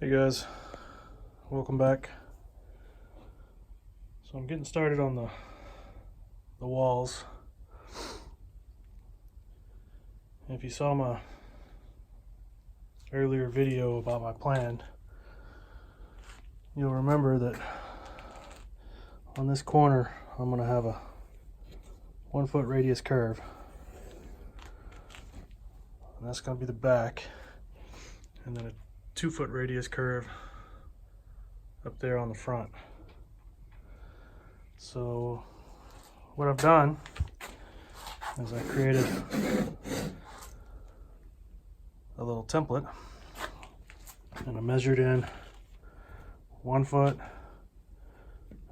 Hey guys, welcome back. So I'm getting started on the walls. If you saw my earlier video about my plan, you'll remember that on this corner I'm going to have a 1 foot radius curve, and that's going to be the back, and then a 2 foot radius curve up there on the front. So what I've done is I created a little template, and I measured in 1 foot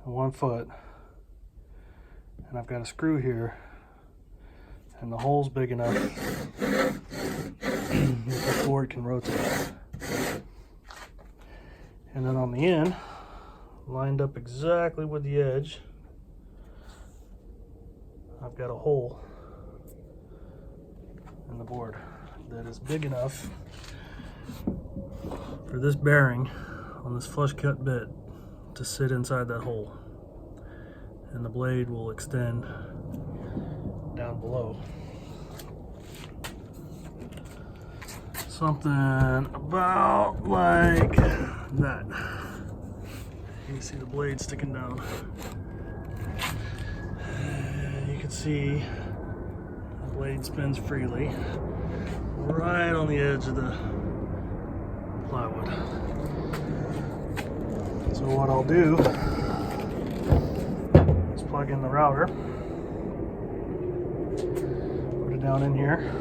and 1 foot, and I've got a screw here, and the hole's big enough that the board can rotate. And then on the end, lined up exactly with the edge, I've got a hole in the board that is big enough for this bearing on this flush cut bit to sit inside that hole, and the blade will extend down below. Something about like that. You can see the blade sticking down. You can see the blade spins freely right on the edge of the plywood. So what I'll do is plug in the router, put it down in here,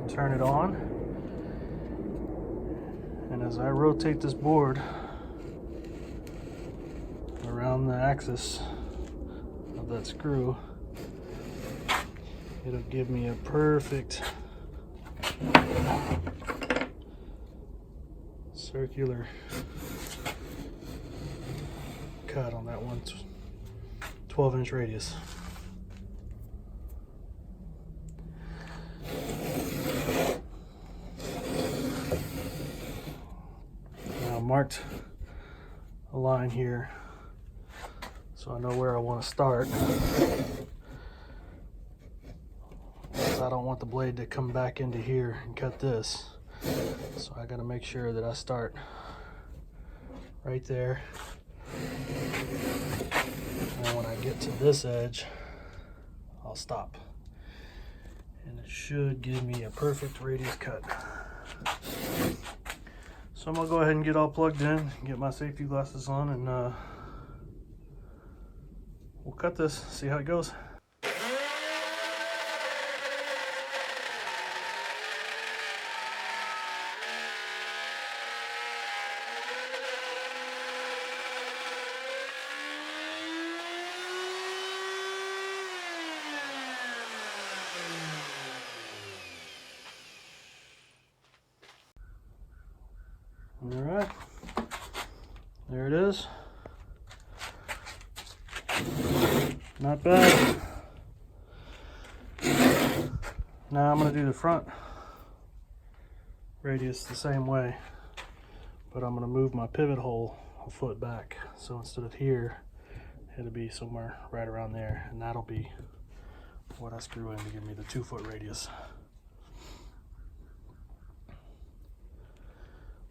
turn it on, and as I rotate this board around the axis of that screw, it'll give me a perfect circular cut on that one 12-inch radius. Now I marked a line here so I know where I want to start. I don't want the blade to come back into here and cut this, so I got to make sure that I start right there, and when I get to this edge I'll stop, and it should give me a perfect radius cut. So I'm gonna go ahead and get all plugged in, get my safety glasses on, and we'll cut this, see how it goes. All right, there it is. Not bad. Now I'm going to do the front radius the same way, but I'm going to move my pivot hole a foot back. So instead of here, it'll be somewhere right around there, and that'll be what I screw in to give me the 2 foot radius.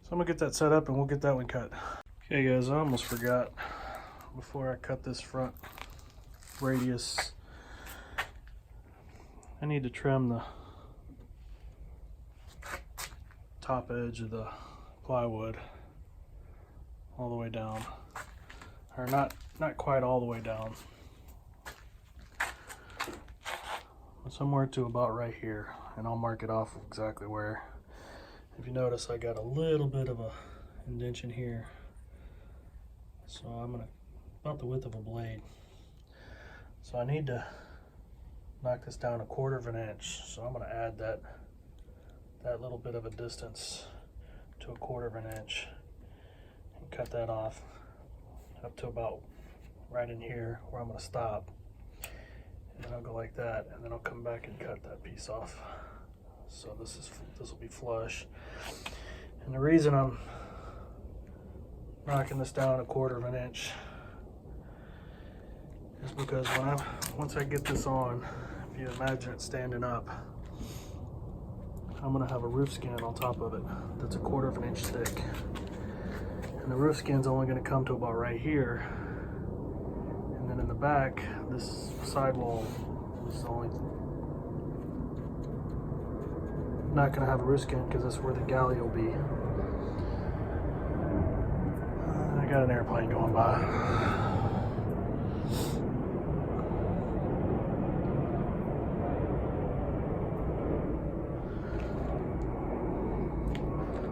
So I'm gonna get that set up and we'll get that one cut. Okay guys, I almost forgot, before I cut this front radius, I need to trim the top edge of the plywood all the way down, or not quite all the way down, but somewhere to about right here, and I'll mark it off exactly where. If you notice, I got a little bit of a indentation here, so I'm gonna, about the width of a blade. So I need to knock this down 1/4 of an inch. So I'm gonna add that little bit of a distance to 1/4 of an inch and cut that off up to about right in here where I'm gonna stop. And then I'll go like that, and then I'll come back and cut that piece off. So this will be flush. And the reason I'm knocking this down 1/4 of an inch is because once I get this on, if you imagine it standing up, I'm gonna have a roof skin on top of it that's 1/4 of an inch thick. And the roof skin's only gonna come to about right here. And then in the back, this sidewall is only not gonna have a roof skin because that's where the galley will be. I got an airplane going by.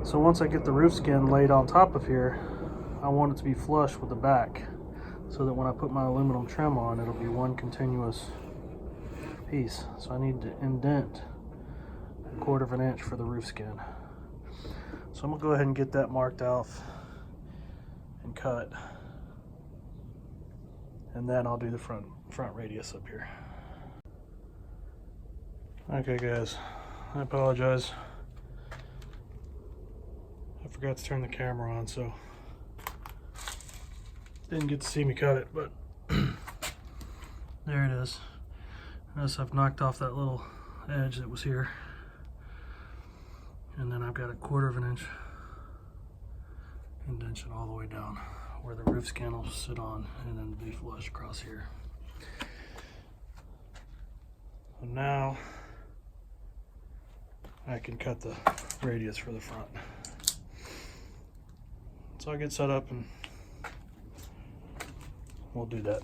So once I get the roof skin laid on top of here, I want it to be flush with the back so that when I put my aluminum trim on, it'll be one continuous piece. So I need to indent 1/4 of an inch for the roof skin. So I'm gonna go ahead and get that marked out and cut, and then I'll do the front radius up here. Okay guys, I apologize. I forgot to turn the camera on, so didn't get to see me cut it, but there it is. Notice I've knocked off that little edge that was here, and then I've got 1/4 of an inch indentation all the way down where the roof skin will sit on, and then be flush across here. And now I can cut the radius for the front. So I'll get set up and we'll do that.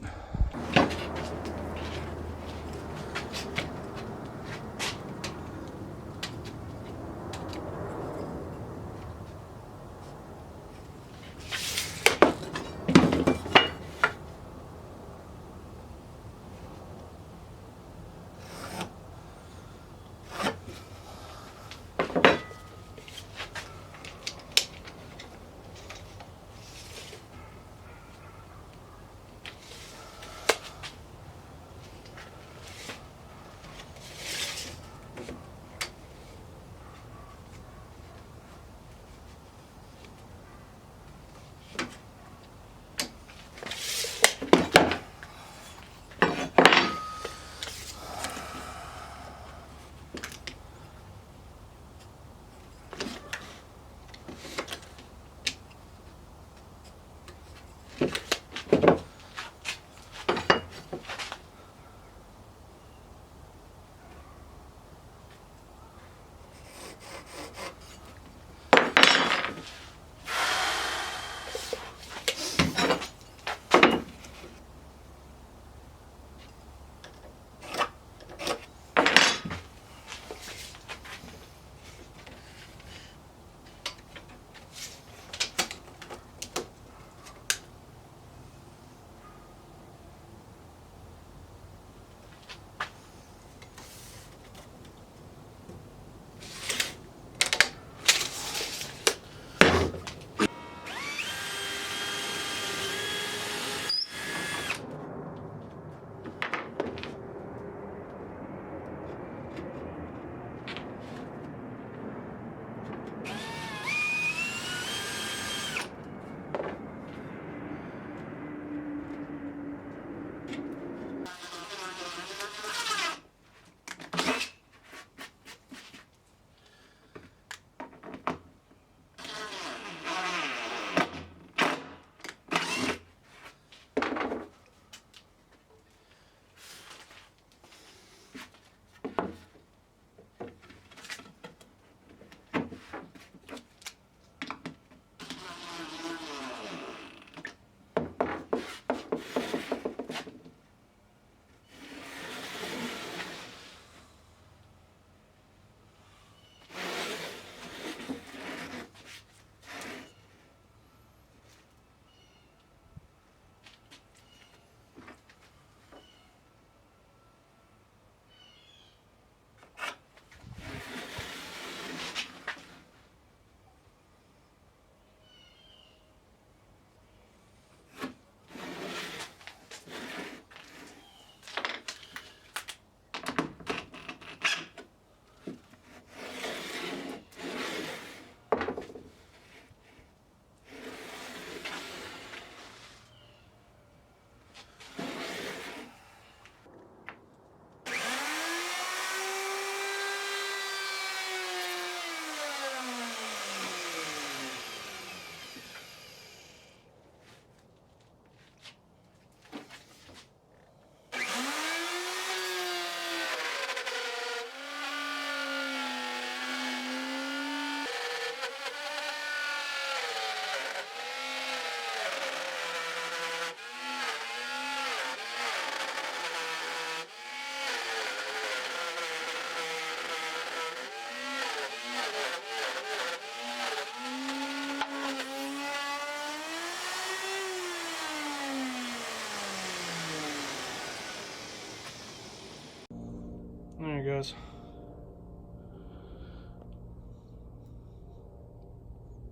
Alright guys.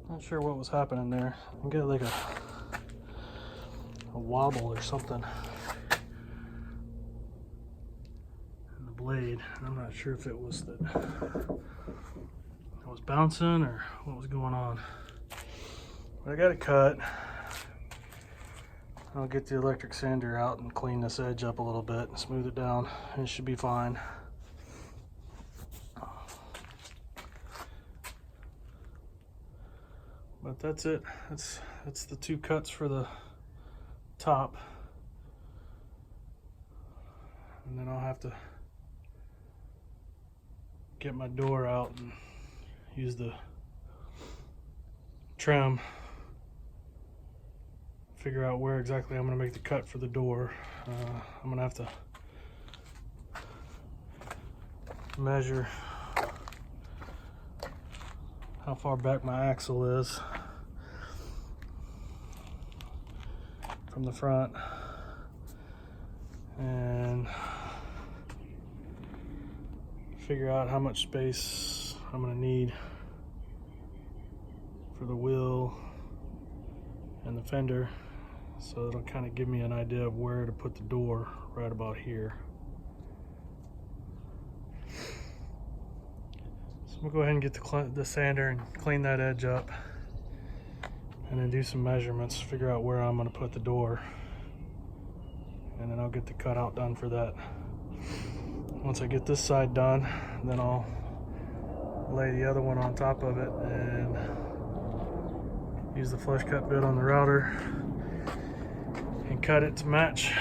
Not sure what was happening there. I get like a wobble or something in the blade. I'm not sure if it was that it was bouncing or what was going on. But I got it cut. I'll get the electric sander out and clean this edge up a little bit and smooth it down, and it should be fine. But that's it. That's the two cuts for the top. And then I'll have to get my door out and use the trim. Figure out where exactly I'm going to make the cut for the door. I'm going to have to measure how far back my axle is from the front, and figure out how much space I'm going to need for the wheel and the fender, so it'll kind of give me an idea of where to put the door right about here. I'm gonna go ahead and get the sander and clean that edge up, and then do some measurements, figure out where I'm gonna put the door, and then I'll get the cutout done for that. Once I get this side done, then I'll lay the other one on top of it and use the flush cut bit on the router and cut it to match.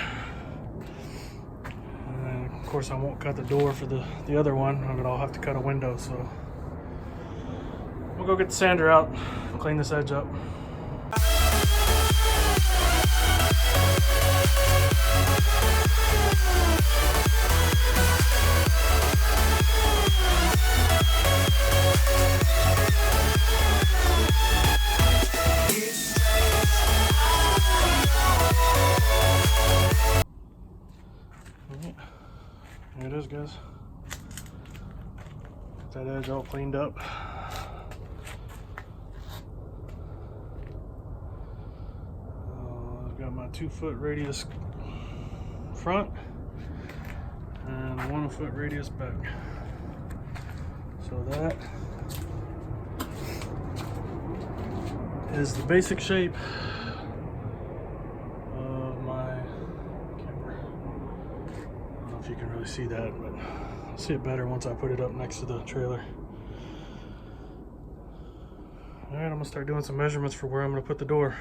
And then of course I won't cut the door for the other one, but I'll have to cut a window, so we'll go get the sander out, clean this edge up. There it is, guys. That edge all cleaned up. I've got my 2-foot radius front and a 1-foot radius back. So that is the basic shape of my camper. I don't know if you can really see that, but I'll see it better once I put it up next to the trailer. Alright, I'm gonna start doing some measurements for where I'm gonna put the door.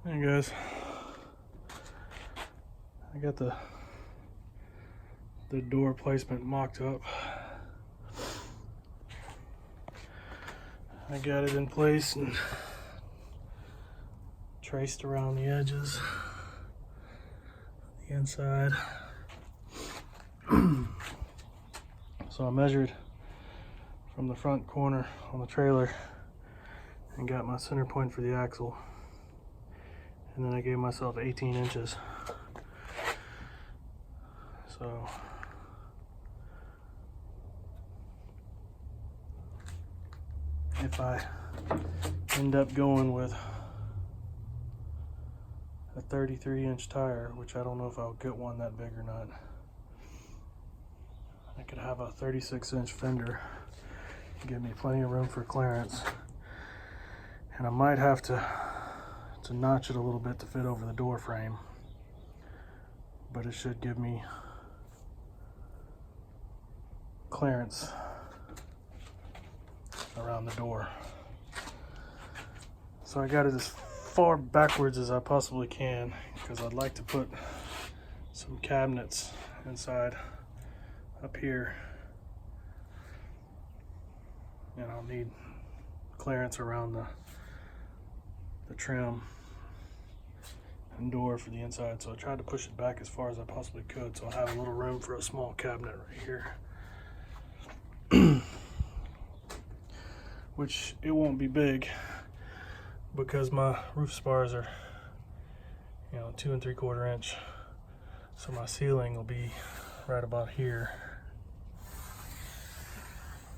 Hey guys, I got the door placement mocked up. I got it in place and traced around the edges, the inside. So I measured from the front corner on the trailer and got my center point for the axle, and then I gave myself 18 inches. So if I end up going with a 33-inch tire, which I don't know if I'll get one that big or not, I could have a 36-inch fender, give me plenty of room for clearance, and I might have to notch it a little bit to fit over the door frame, but it should give me clearance around the door. So I got it as far backwards as I possibly can, because I'd like to put some cabinets inside up here, and I'll need clearance around the trim and door for the inside, so I tried to push it back as far as I possibly could, so I'll have a little room for a small cabinet right here. Which it won't be big, because my roof spars are, 2 3/4 inch. So my ceiling will be right about here.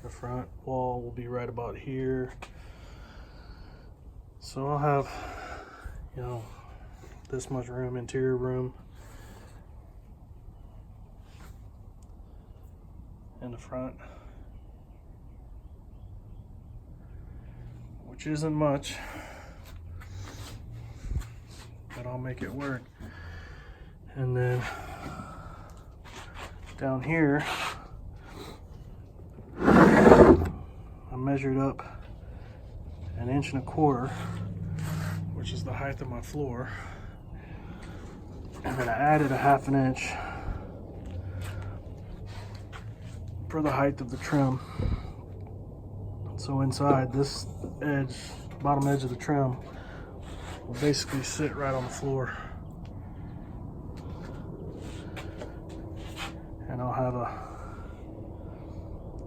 The front wall will be right about here. So I'll have, you know, this much room, interior room in the front, which isn't much, but I'll make it work. And then down here, I measured up 1.25 inches, which is the height of my floor, and then I added 1/2 inch for the height of the trim. So inside, this edge, bottom edge of the trim, will basically sit right on the floor. And I'll have a,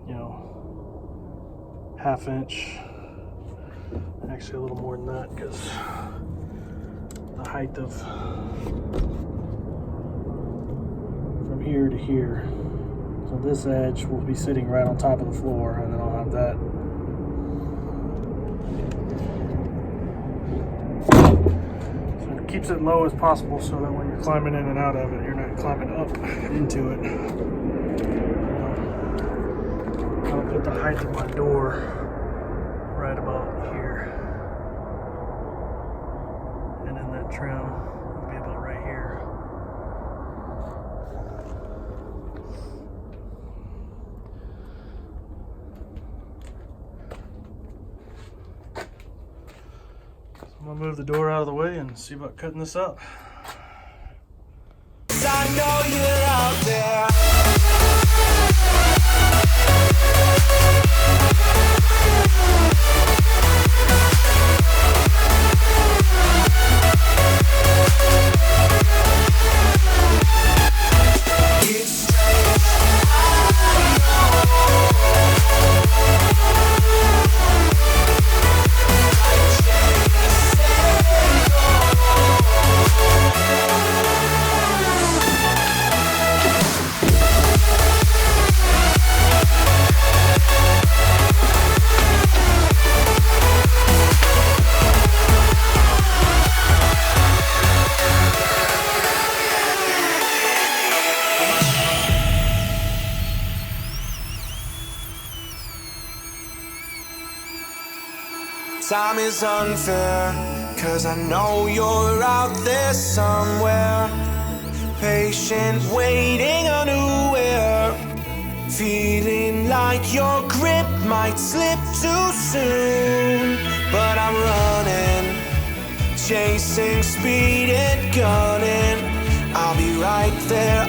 you know, 1/2 inch, actually a little more than that, because the height of from here to here. So this edge will be sitting right on top of the floor, and then I'll have that. So it keeps it low as possible so that when you're climbing in and out of it, you're not climbing up into it. I'll put the height of my door right about here. And then that trim will be about right here. I'm gonna move the door out of the way and see about cutting this up. I know you're out there. Time is unfair, 'cause I know you're out there somewhere, patient, waiting unaware, feeling like your grip might slip too soon. But I'm running, chasing speed and gunning, I'll be right there